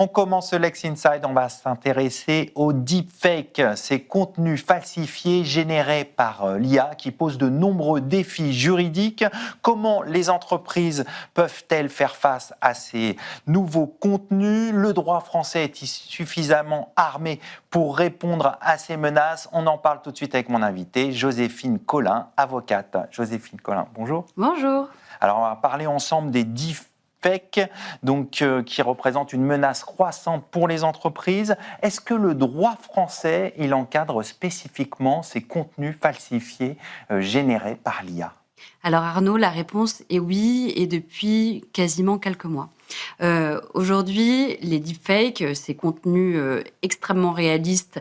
On commence le Lex Inside, on va s'intéresser aux deepfakes, ces contenus falsifiés générés par l'IA qui posent de nombreux défis juridiques. Comment les entreprises peuvent-elles faire face à ces nouveaux contenus? Le droit français est suffisamment armé pour répondre à ces menaces? On en parle tout de suite avec mon invité, Joséphine Collin, avocate. Joséphine Collin, bonjour. Bonjour. Alors, on va parler ensemble des deepfakes, qui représente une menace croissante pour les entreprises. Est-ce que le droit français, il encadre spécifiquement ces contenus falsifiés générés par l'IA? Alors Arnaud, la réponse est oui, et depuis quasiment quelques mois. Aujourd'hui, les deepfakes, ces contenus extrêmement réalistes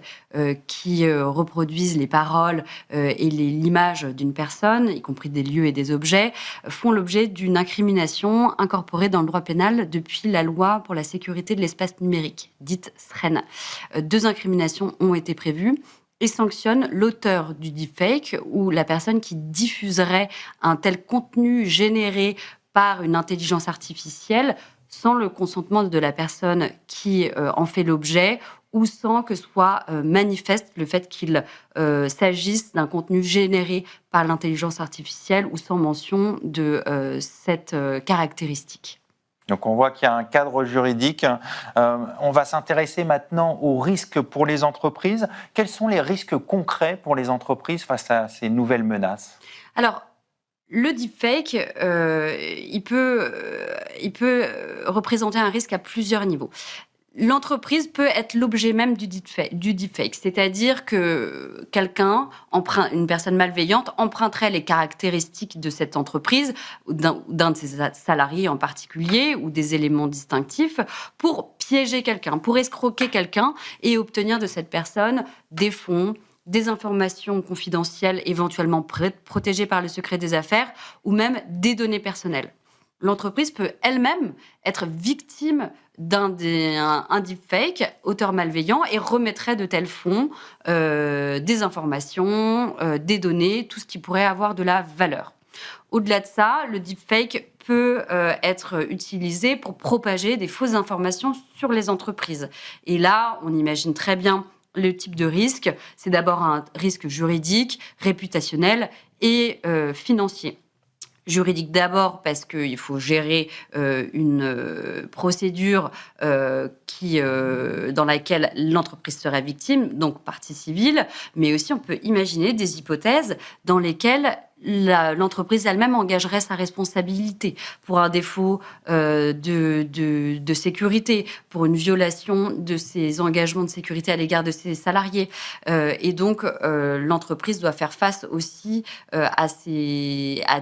qui reproduisent les paroles et l'image d'une personne, y compris des lieux et des objets, font l'objet d'une incrimination incorporée dans le droit pénal depuis la loi pour la sécurité de l'espace numérique, dite SREN. 2 incriminations ont été prévues et sanctionne l'auteur du deepfake ou la personne qui diffuserait un tel contenu généré par une intelligence artificielle sans le consentement de la personne qui en fait l'objet ou sans que soit manifeste le fait qu'il s'agisse d'un contenu généré par l'intelligence artificielle ou sans mention de cette caractéristique. Donc on voit qu'il y a un cadre juridique. On va s'intéresser maintenant aux risques pour les entreprises. Quels sont les risques concrets pour les entreprises face à ces nouvelles menaces? Alors, le deepfake, il peut représenter un risque à plusieurs niveaux. L'entreprise peut être l'objet même du deepfake, c'est-à-dire que une personne malveillante, emprunterait les caractéristiques de cette entreprise, ou d'un de ses salariés en particulier, ou des éléments distinctifs, pour piéger quelqu'un, pour escroquer quelqu'un et obtenir de cette personne des fonds, des informations confidentielles, éventuellement protégées par le secret des affaires, ou même des données personnelles. L'entreprise peut elle-même être victime d'un deepfake, auteur malveillant, et remettrait de tels fonds, des informations, des données, tout ce qui pourrait avoir de la valeur. Au-delà de ça, le deepfake peut être utilisé pour propager des fausses informations sur les entreprises. Et là, on imagine très bien le type de risque. C'est d'abord un risque juridique, réputationnel et financier. Juridique d'abord parce qu'il faut gérer une procédure dans laquelle l'entreprise serait victime, donc partie civile, mais aussi on peut imaginer des hypothèses dans lesquelles l'entreprise elle-même engagerait sa responsabilité pour un défaut de sécurité, pour une violation de ses engagements de sécurité à l'égard de ses salariés. Et donc, l'entreprise doit faire face aussi à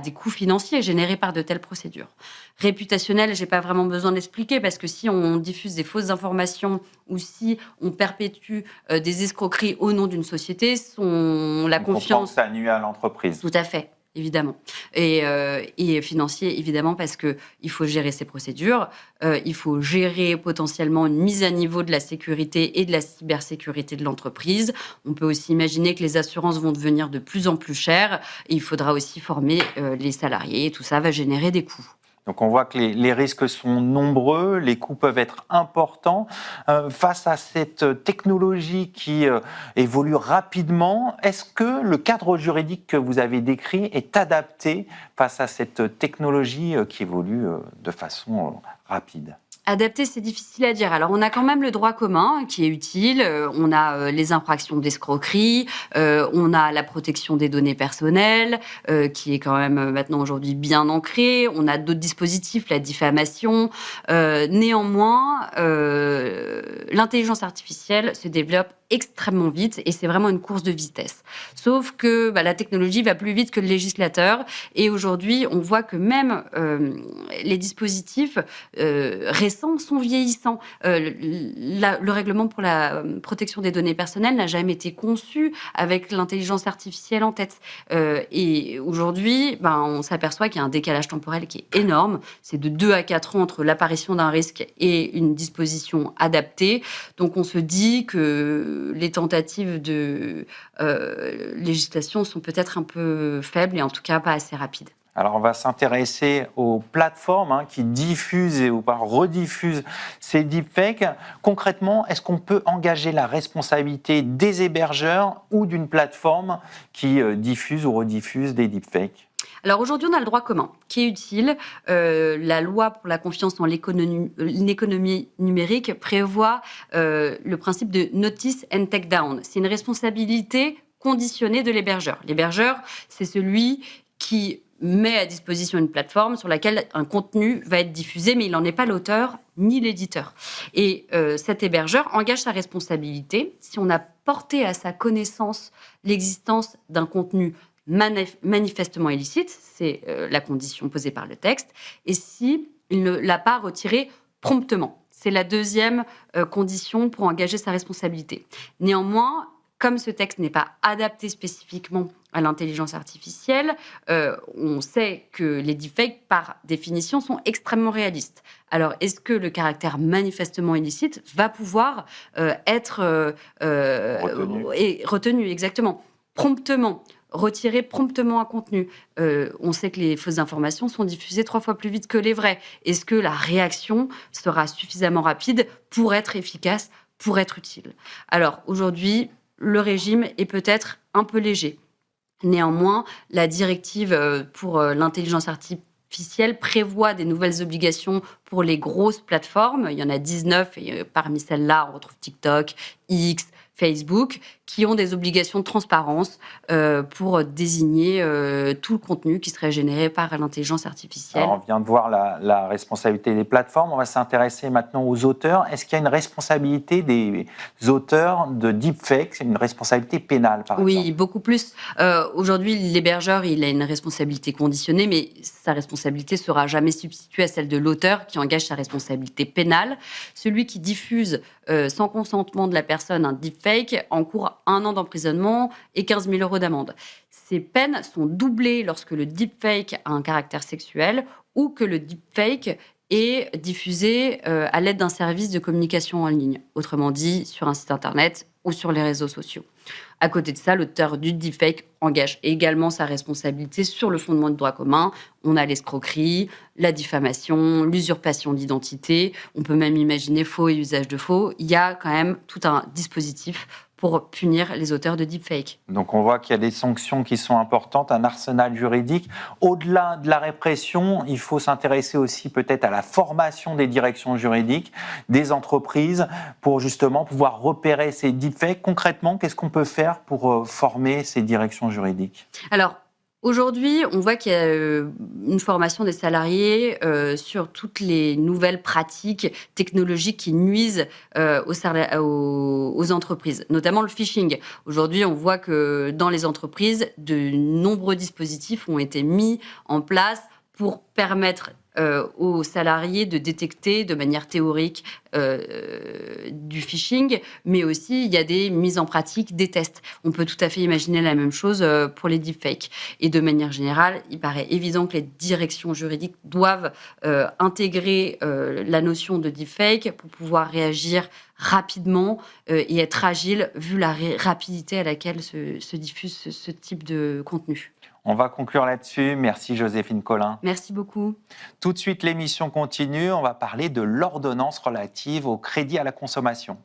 des coûts financiers générés par de telles procédures. Réputationnel, je n'ai pas vraiment besoin d'expliquer, parce que si on diffuse des fausses informations ou si on perpétue des escroqueries au nom d'une société, la confiance... Ça nuit à l'entreprise. Tout à fait, évidemment. Et financier, évidemment, parce qu'il faut gérer ces procédures, il faut gérer potentiellement une mise à niveau de la sécurité et de la cybersécurité de l'entreprise. On peut aussi imaginer que les assurances vont devenir de plus en plus chères et il faudra aussi former les salariés. Et tout ça va générer des coûts. Donc on voit que les risques sont nombreux, les coûts peuvent être importants. Face à cette technologie qui évolue rapidement, est-ce que le cadre juridique que vous avez décrit est adapté face à cette technologie qui évolue de façon rapide ? Adapter, c'est difficile à dire. Alors, on a quand même le droit commun qui est utile. On a les infractions d'escroquerie. On a la protection des données personnelles, qui est quand même maintenant aujourd'hui bien ancrée. On a d'autres dispositifs, la diffamation. Néanmoins, l'intelligence artificielle se développe extrêmement vite et c'est vraiment une course de vitesse. Sauf que la technologie va plus vite que le législateur et aujourd'hui, on voit que même les dispositifs récents sont vieillissants. Le règlement pour la protection des données personnelles n'a jamais été conçu avec l'intelligence artificielle en tête. Et aujourd'hui, on s'aperçoit qu'il y a un décalage temporel qui est énorme. C'est de 2 à 4 ans entre l'apparition d'un risque et une disposition adaptée. Donc on se dit que les tentatives de législation sont peut-être un peu faibles et en tout cas pas assez rapides. Alors, on va s'intéresser aux plateformes qui diffusent ou rediffusent ces deepfakes. Concrètement, est-ce qu'on peut engager la responsabilité des hébergeurs ou d'une plateforme qui diffuse ou rediffuse des deepfakes ? Alors aujourd'hui, on a le droit commun qui est utile. La loi pour la confiance en l'économie numérique prévoit le principe de notice and take down. C'est une responsabilité conditionnée de l'hébergeur. L'hébergeur, c'est celui qui met à disposition une plateforme sur laquelle un contenu va être diffusé, mais il n'en est pas l'auteur ni l'éditeur. Et cet hébergeur engage sa responsabilité si on a porté à sa connaissance l'existence d'un contenu manifestement illicite, c'est la condition posée par le texte, et si il ne l'a pas retiré promptement. C'est la deuxième condition pour engager sa responsabilité. Néanmoins, comme ce texte n'est pas adapté spécifiquement à l'intelligence artificielle, on sait que les deepfakes, par définition, sont extrêmement réalistes. Alors, est-ce que le caractère manifestement illicite va pouvoir être retenu exactement, promptement, retirer promptement un contenu. On sait que les fausses informations sont diffusées 3 fois plus vite que les vraies. Est-ce que la réaction sera suffisamment rapide pour être efficace, pour être utile ? Alors, aujourd'hui, le régime est peut-être un peu léger. Néanmoins, la directive pour l'intelligence artificielle prévoit des nouvelles obligations pour les grosses plateformes. Il y en a 19, et parmi celles-là, on retrouve TikTok, X, Facebook, qui ont des obligations de transparence pour désigner tout le contenu qui serait généré par l'intelligence artificielle. Alors, on vient de voir la responsabilité des plateformes. On va s'intéresser maintenant aux auteurs. Est-ce qu'il y a une responsabilité des auteurs de deepfakes, une responsabilité pénale, par exemple ? Oui, beaucoup plus. Aujourd'hui, l'hébergeur, il a une responsabilité conditionnée, mais sa responsabilité ne sera jamais substituée à celle de l'auteur qui engage sa responsabilité pénale. Celui qui diffuse sans consentement de la personne un deepfake encourt 1 an d'emprisonnement et 15 000 € d'amende. Ces peines sont doublées lorsque le deepfake a un caractère sexuel ou que le deepfake est diffusé à l'aide d'un service de communication en ligne, autrement dit sur un site internet ou sur les réseaux sociaux. À côté de ça, l'auteur du deepfake engage également sa responsabilité sur le fondement du droit commun. On a l'escroquerie, la diffamation, l'usurpation d'identité. On peut même imaginer faux et usage de faux. Il y a quand même tout un dispositif pour punir les auteurs de deepfake. Donc on voit qu'il y a des sanctions qui sont importantes, un arsenal juridique. Au-delà de la répression, il faut s'intéresser aussi peut-être à la formation des directions juridiques, des entreprises, pour justement pouvoir repérer ces deepfakes. Concrètement, qu'est-ce qu'on peut faire pour former ces directions juridiques ? Alors, aujourd'hui, on voit qu'il y a une formation des salariés sur toutes les nouvelles pratiques technologiques qui nuisent aux entreprises, notamment le phishing. Aujourd'hui, on voit que dans les entreprises, de nombreux dispositifs ont été mis en place pour permettre aux salariés de détecter de manière théorique du phishing, mais aussi il y a des mises en pratique, des tests. On peut tout à fait imaginer la même chose pour les deepfakes. Et de manière générale, il paraît évident que les directions juridiques doivent intégrer la notion de deepfake pour pouvoir réagir rapidement et être agile vu la rapidité à laquelle se diffuse ce type de contenu. On va conclure là-dessus. Merci Joséphine Collin. Merci beaucoup. Tout de suite, l'émission continue. On va parler de l'ordonnance relative au crédit à la consommation.